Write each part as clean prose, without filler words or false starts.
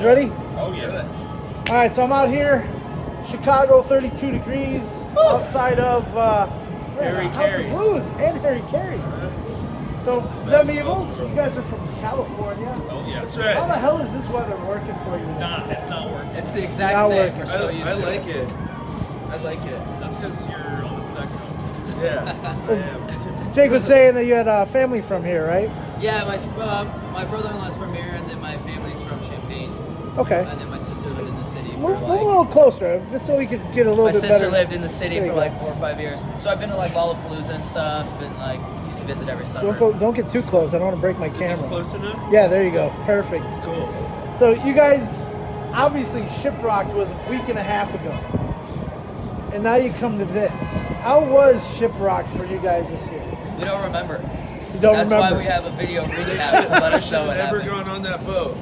Ready? Oh, yeah. All right, so I'm out here, Chicago, 32 degrees, outside of Harry Caray's. Blues and Harry Caray's. So, them Evils, you guys are from California. Oh, yeah. That's How right. the hell is this weather working for you? Nah, it's not working. It's the exact Not same. working. We're so used I to like it. it. I like it. That's because you're on the spectrum. Yeah, I am. Jake was saying that you had family from here, right? Yeah, my brother-in-law's from here, and then my family's from Champaign, Okay. and then my sister lived in the city for Move a like. little closer, just so we could get a little My bit sister better. lived in the city There you for go. like 4 or 5 years, so I've been to like Lollapalooza and stuff, and like used to visit every summer. Don't get too close. I don't want to break my Is camera. this close enough? Yeah, there you go. Perfect. Cool. So you guys, obviously Shiprocked was a week and a half ago. And now you come to this. How was Shiprocked for you guys this year? We don't remember. You don't That's remember? why we have a video recap to let us know what Never happened. gone on that boat.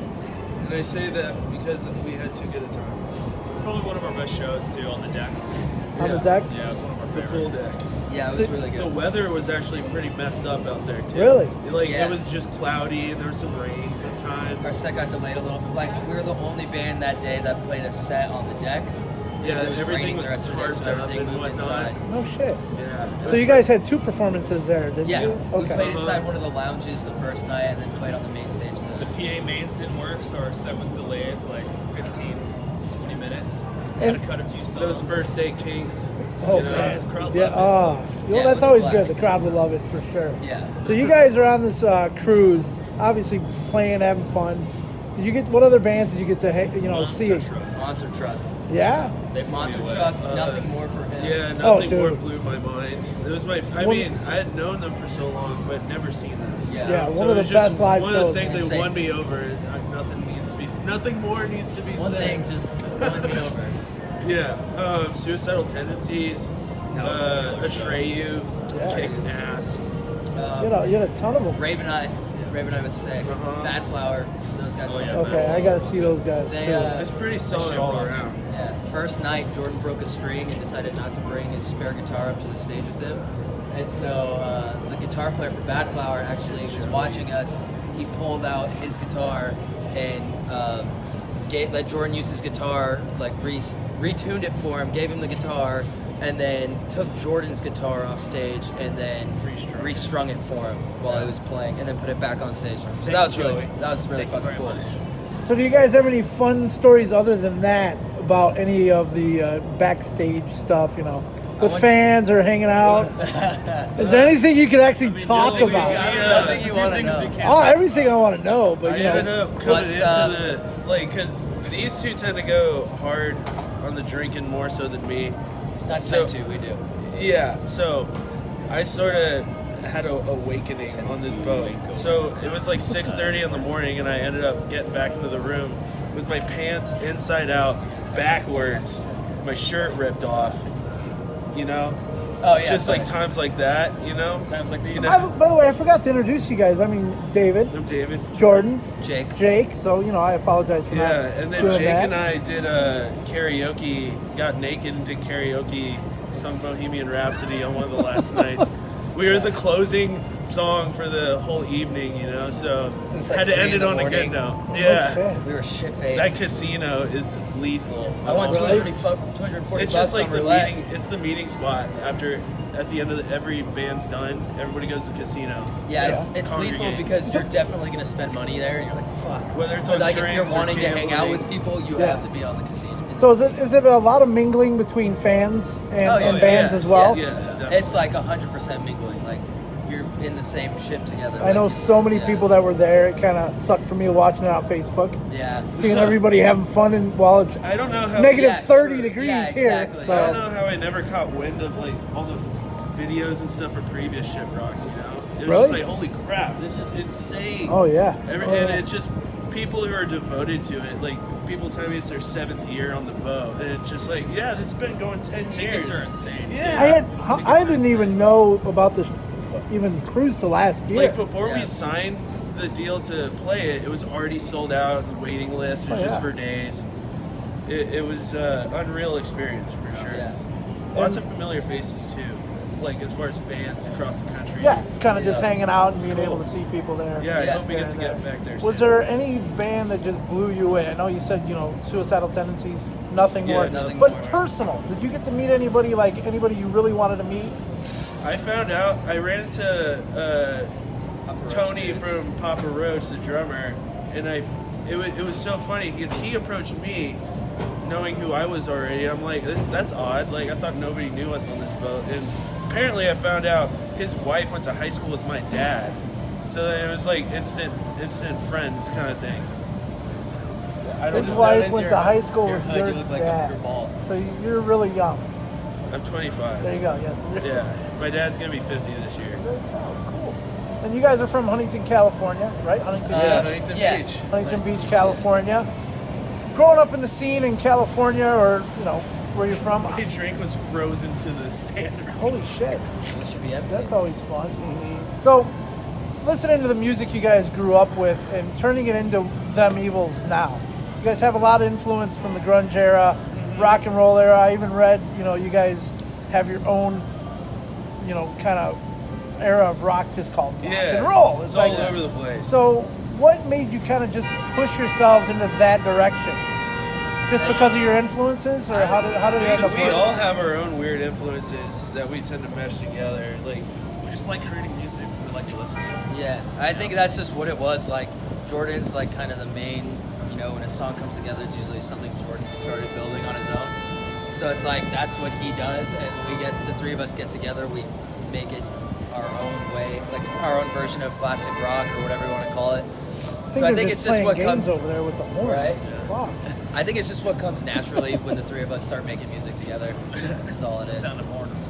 And I say that because we had too good a time. It's probably one of our best shows, too, on the deck. On the deck? Yeah, it's one of our The pool favorites. deck. Yeah, it was really The good. weather was actually pretty messed up out there too. Really? Yeah. It was just cloudy and there was some rain sometimes. Our set got delayed a little bit. Like we were the only band that day that played a set on the deck. Yeah, because it was everything raining was the rest of the day, tarped so up everything and moved whatnot. inside. No shit. Yeah. So you guys had 2 performances there, didn't Yeah, you? we Okay. played inside one of the lounges the first night, and then played on the main stage. The PA mains didn't work, so our set was delayed for like 15, 20 minutes. We had to cut a few songs. Those first day kinks. Oh, you know, man. crowd Yeah, loved it, well, Yeah, it that's was a always blast. good. The crowd would love it for sure. Yeah. So you guys are on this cruise, obviously playing, having fun. Did you get what other bands did you get to see? Monster Truck. Monster Truck. Yeah. They blew Monster me away. Truck. Nothing more for him. Yeah, Oh, nothing more dude. blew my mind. It was my. I One- mean, I had known them for so long, but never seen them. Yeah. Yeah. So One of it was the just best live one of those shows. things that Insane. won me over. Nothing more needs to be One said. thing just won me over. Yeah, Suicidal Tendencies, That was a killer show. Atreyu, Yeah. kicked ass. You had a ton of them. Raven Eye. Raven Eye was sick. Uh-huh. Bad Flower. Those guys. Oh, were yeah. Okay, I gotta see those guys They, too. It's pretty solid all around. Yeah, first night Jordan broke a string and decided not to bring his spare guitar up to the stage with him. And so the guitar player for Bad Flower actually was watching us. He pulled out his guitar and let Jordan use his guitar, like retuned it for him, gave him the guitar, and then took Jordan's guitar off stage and then restrung it for him while he was playing, and then put it back on stage for him. So that was really fucking cool. So do you guys have any fun stories other than that about any of the backstage stuff? With went- fans or hanging out? Is there anything you could actually talk nothing we about? got- Nothing you wanna know. Oh, everything I want to know, but I you know. ended up blood coming stuff. into because these two tend to go hard on the drinking more so than me. Not So- tend to, we do. Yeah, so I sort of had an awakening on this boat. So it was like 6:30 in the morning, and I ended up getting back into the room with my pants inside out, backwards, my shirt ripped off. Oh yeah. Just like times like that, Times like these. By the way, I forgot to introduce you guys. I mean, David, I'm David. Jordan, Jake. So I apologize for Yeah, not and then doing Jake that. and I did karaoke, got naked and did karaoke, sung Bohemian Rhapsody on one of the last nights. We were the closing song for the whole evening, so was like had to 3 end in it the on a good morning. note. Okay. Yeah, We were shit faced. that casino is lethal. I won Really? 240 It's bucks just like on the roulette. meeting. It's the meeting spot at the end of every band's done. Everybody goes to casino. Yeah, Yeah. it's lethal Congregates. because you're definitely gonna spend money there. And you're like, fuck. Whether it's But on like if drinks you're or wanting to hang out with gambling. people, you Yeah. have to be on the casino. So is it a lot of mingling between fans and, Oh, yeah. and bands Yes, as well? Yes, definitely. It's like 100% mingling. Like you're in the same ship together. I know Like, so many yeah. people that were there. It kind of sucked for me watching it on Facebook, Yeah. seeing everybody having fun, and while it's I don't know how. negative Yeah, 30 true. degrees Yeah, here. exactly. So. I don't know how I never caught wind of like all the videos and stuff for previous Shiprocks. It was Really? just like, holy crap, this is insane. Oh yeah. And it's just people who are devoted to it. Like people tell me it's their 7th year on the boat, and it's just like, yeah, this has been going 10 years. Tickets are insane. too. Yeah. I didn't even know about this even cruise till last year. Like before Yeah. we signed the deal to play it, it was already sold out. The waiting list was Oh, just yeah. for days. It was an unreal experience for sure. Yeah. Lots of familiar faces too. like as far as fans across the country. Yeah, kind of just Yeah. hanging out and It's being cool. able to see people there. Yeah, I Yeah. hope we get to get back there. Was soon. there any band that just blew you away? I know you said, Suicidal Tendencies, nothing Yeah, more. nothing but more. personal, did you get to meet anybody you really wanted to meet? I found out I ran into Papa Roach Tony dudes. from Papa Roach, the drummer, and it was so funny because he approached me knowing who I was already. I'm like, that's odd. Like I thought nobody knew us on this boat, and apparently I found out his wife went to high school with my dad, so then it was like instant friends kind of thing. I don't His know. wife noticed went your- to high school your with hood, your you look like dad. you're bald. So you're really young. I'm 25. There you go. Yes. Yeah, my dad's gonna be 50 this year. Oh, cool. And you guys are from Huntington, California, right? Huntington, Yeah, Huntington yeah. Beach. Huntington Beach, California. Growing up in the scene in California, or where you're from. My drink was frozen to the standard. Holy shit, It should be empty. that's always fun. So, listening to the music you guys grew up with and turning it into Them Evils now. You guys have a lot of influence from the grunge era, rock and roll era. I even read, you guys have your own, kind of era of rock just called rock and roll. It's all over the place. So, what made you kind of just push yourselves into that direction? Just because of your influences, or how did it end Because up we working? all have our own weird influences that we tend to mesh together. Like, We just like creating music. We like to listen to it. Yeah, I think that's just what it was. Like, Jordan's like kind of the main, when a song comes together, it's usually something Jordan started building on his own. So it's like, that's what he does, and the three of us get together, we make it our own way, like our own version of classic rock or whatever you want to call it. So I they're think it's just playing what games comes, over there with the horns. Right? Fuck. I think it's just what comes naturally when the three of us start making music together. That's all it is. Sound of horns.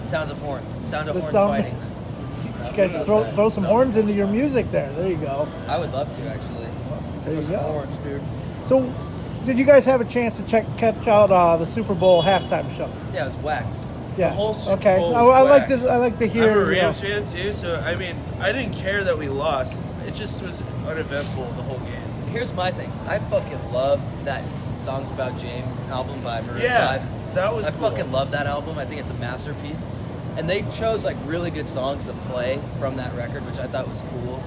Sounds of horns. Sound of The horns sound- fighting. You guys throw some horns into your music there. There you go. I would love to, actually. There you Some go. horns, dude. So, did you guys have a chance to catch out the Super Bowl halftime show? Yeah, it was whack. Yeah. the whole Super Okay. Bowl I was like whack. to. I like to hear. I'm a Rams fan too, so I mean, I didn't care that we lost. It just was uneventful the whole game. Here's my thing. I fucking love that Songs About James album by Maroon Yeah, 5. that was I cool. fucking love that album. I think it's a masterpiece. And they chose like really good songs to play from that record, which I thought was cool.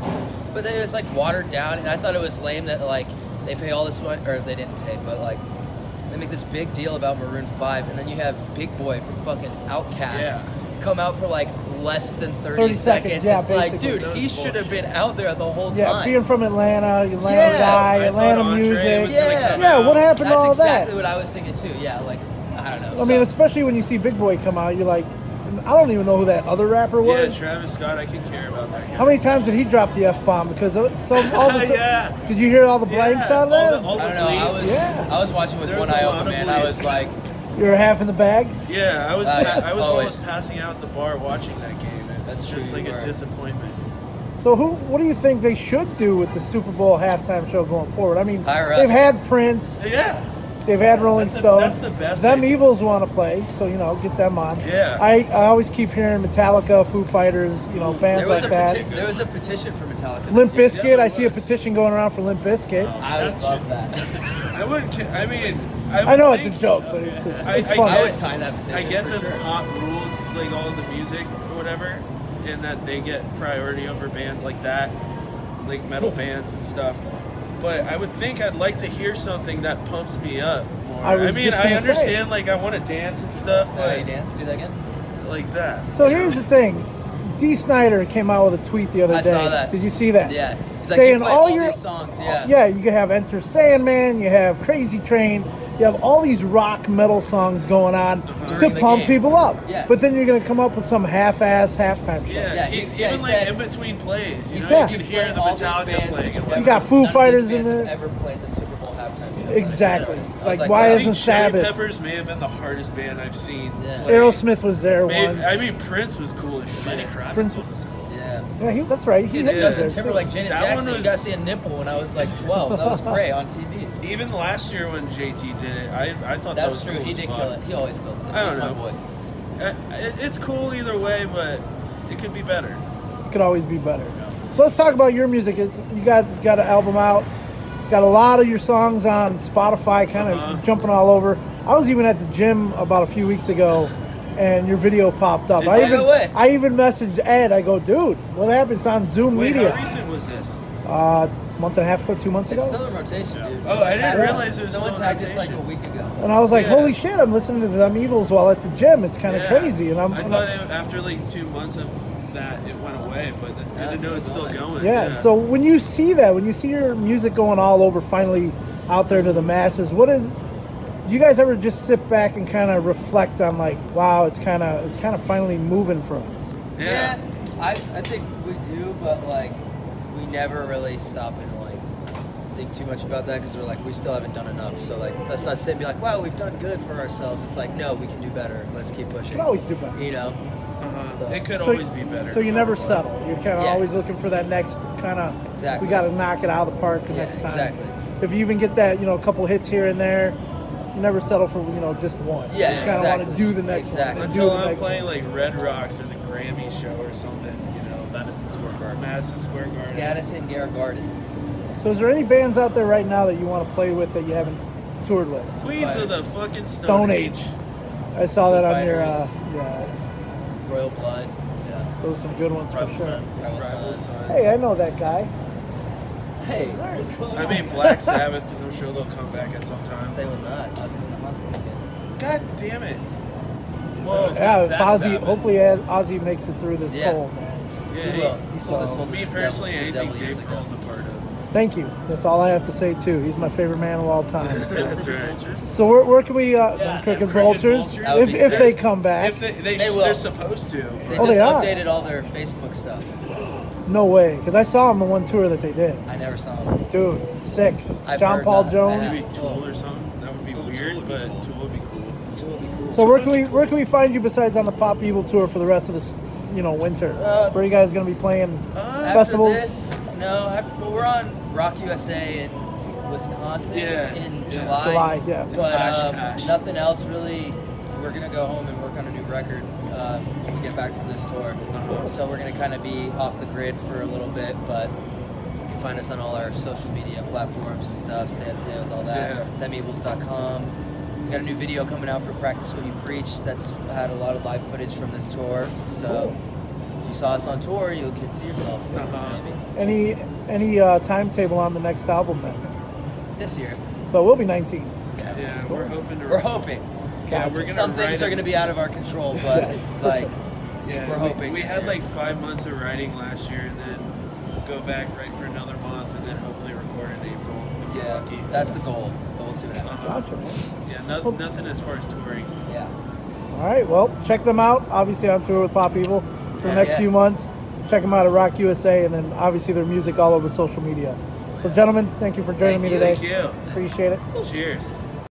But then it was like watered down, and I thought it was lame that like they pay all this money, or they didn't pay, but like they make this big deal about Maroon 5, and then you have Big Boy from fucking Outkast Yeah. come out for like less than 30 30 seconds, yeah, It's like, basically. dude, That was he should have bullshit. been out there the whole Yeah, time. being from Atlanta Yeah. guy, I thought Atlanta Andre music. was gonna Yeah. come Yeah, out. what happened to That's all exactly that? what I was thinking too. Yeah, like I don't know. I mean, especially when you see Big Boy come out, you're like, I don't even know who that other rapper Yeah, was. Travis Scott, I can care about that guy. How many times did he drop the F-bomb? Because all of a sudden, Yeah. did you hear all the blanks Yeah, out there? all the I don't know. bleeps. Yeah. I was watching with There one was a eye lot open, of man. I bleeps. was like, You were half in the bag? Yeah, I was yeah, I was always. almost passing out at the bar watching that game. And That's it's true, just you like were. a disappointment. So what do you think they should do with the Super Bowl halftime show going forward? I mean, Hire us. they've had Prince, Yeah. they've had Rolling That's Stones. that's the best Them idea. Evils want to play, so get them on. Yeah. I always keep hearing Metallica, Foo Fighters, bands there was like a that. there was a petition for Metallica. Limp this year. Bizkit, I see a petition going around for Limp Bizkit. I would love that. I wouldn't. I mean, I know it's think- a joke, but it's I fun. I would sign that petition. I get for the sure. pop rules, like all of the music or whatever, and that they get priority over bands like that, like metal bands and stuff. But I would think I'd like to hear something that pumps me up more. I was mean, just I gonna understand, like, I want to dance and stuff, Oh, you but dance? Do that again? like that. So here's the thing. D. Snyder came out with a tweet the other I day. saw that. Did you see that? Yeah. He's like, Saying you play all all your- these songs. Yeah. Yeah, you can have Enter Sandman, you have Crazy Train, you have all these rock metal songs going on to During the pump game. people up. Yeah. But then you're going to come up with some half-ass halftime show. Yeah, Yeah, he even like said- in between plays, He you know, said you you can hear play the all these Metallica bands, playing. but and never- You got Foo none of these Fighters in bands have there. Ever played the Super Bowl halftime show? Exactly. I was Like, why I isn't think Chili Sabbath? Peppers may have been the hardest band I've seen. Yeah. play. Aerosmith was there Maybe- once. I mean, Prince was cool as Lenny shit. Kravitz Prince- one was cool. Yeah. Yeah, that's right. Dude, He the was Justin there, Timberlake, too. Janet That one Jackson, you was- gotta see a nipple when I was like 12. That was great on TV. Even last year when JT did it, I thought that That's was true. cool He as did fuck. kill it. He always kills it. I don't He's my know. boy. It's cool either way, but it could be better. It could always be better. So let's talk about your music. You guys got an album out. Got a lot of your songs on Spotify, kind of jumping all over. I was even at the gym about a few weeks ago and your video popped up. No way. I even messaged Ed. I go, dude, what happened? It's on Zoom Wait, Media. how recent was this? Month and a half ago, 2 months It's ago. still in rotation, dude. Oh, I didn't realize it was Someone still in tagged us like a rotation. week ago. And I was like, Yeah. holy shit, I'm listening to Them Evils while at the gym. It's kind of Yeah. crazy. And I thought after like 2 months of that, it went away, but that's good Yeah, to it's know it's still still going. yeah. So when you see that, when you see your music going all over, finally out there to the masses, do you guys ever just sit back and kind of reflect on like, wow, it's kind of finally moving for us? Yeah. I think we do, but like we never really stop and like think too much about that because we're like we still haven't done enough. So like let's not sit and be like, wow, we've done good for ourselves. It's like no, we can do better. Let's keep pushing. You can always do better. You know. So- It could So- always be better. So you never settle. You're kind of Yeah. always looking for that next kind of. Exactly. We got to knock it out of the park Yeah, next time. exactly. If you even get that, a couple hits here and there, you never settle for just one. Yeah, You kind of exactly. want to do the next Exactly. one. Until do the I'm next playing one. like Red Rocks or the Grammy show or something, Madison Square Garden. Madison Square Garden. Gaddison, Garrett Garden. So is there any bands out there right now that you want to play with that you haven't toured with? Queens of the fucking Stone Age. I saw that on your. Fighters. Yeah, Royal Blood. Yeah. those are some good ones Rival for sure. Sons. Rival Rival Sons. Sons. Hey, I know that guy. Hey, I mean Black Sabbath because I'm sure they'll come back at some time. they will not. Ozzy's in the hospital again. God damn it. Whoa. Yeah, if Zach Ozzy. Sabbath. Hopefully, as Ozzy makes it through this Yeah. cold, man. Yeah, He hey, will. He sold his soul to me the personally, devil, to the anything devil years Dave ago. Grohl's a part of. Thank you. That's all I have to say too. He's my favorite man of all time. That's right. So where can we? Them Crooked Vultures. That would If be if sick. they come back. If They will. they're supposed to. They Oh, just they are? updated all their Facebook stuff. No way, because I saw him the one tour that they did. I never saw them. Dude, sick. I've John heard Paul that. Jones. Yeah. Maybe Tool or something. That would be weird, but Tool would be cool. Which will be cool. So where can we find you besides on the Pop Evil tour for the rest of this, winter? Where are you guys gonna be playing After festivals? this, well, we're on Rock USA in Wisconsin Yeah, in yeah. July, yeah. But Oshkosh. nothing else really. We're gonna go home and work on a new record when we get back from this tour. So we're gonna kind of be off the grid for a little bit, but you can find us on all our social media platforms and stuff. Stay up to date with all that. Yeah. Themevils.com. We got a new video coming out for Practice What You Preach. That's had a lot of live footage from this tour. So if you saw us on tour, you could see yourself. Maybe Any timetable on the next album then? this year. So it will be 19. Yeah, we're hoping to. We're hoping. Yeah, we're gonna Some things write are going to be out of our control, but like Yeah, we're hoping We this had year. like 5 months of writing last year, and then go back, write for another month, and then hopefully record in April. If we're yeah, lucky. that's the goal. But we'll see what happens. Gotcha, man. Yeah, nothing as far as touring. Yeah. All right, well, check them out. Obviously on tour with Pop Evil for the next Yeah. few months. Check them out at Rock USA, and then obviously their music all over social media. So, gentlemen, thank you for joining Thank me you. today. Thank you. Appreciate it. Cheers.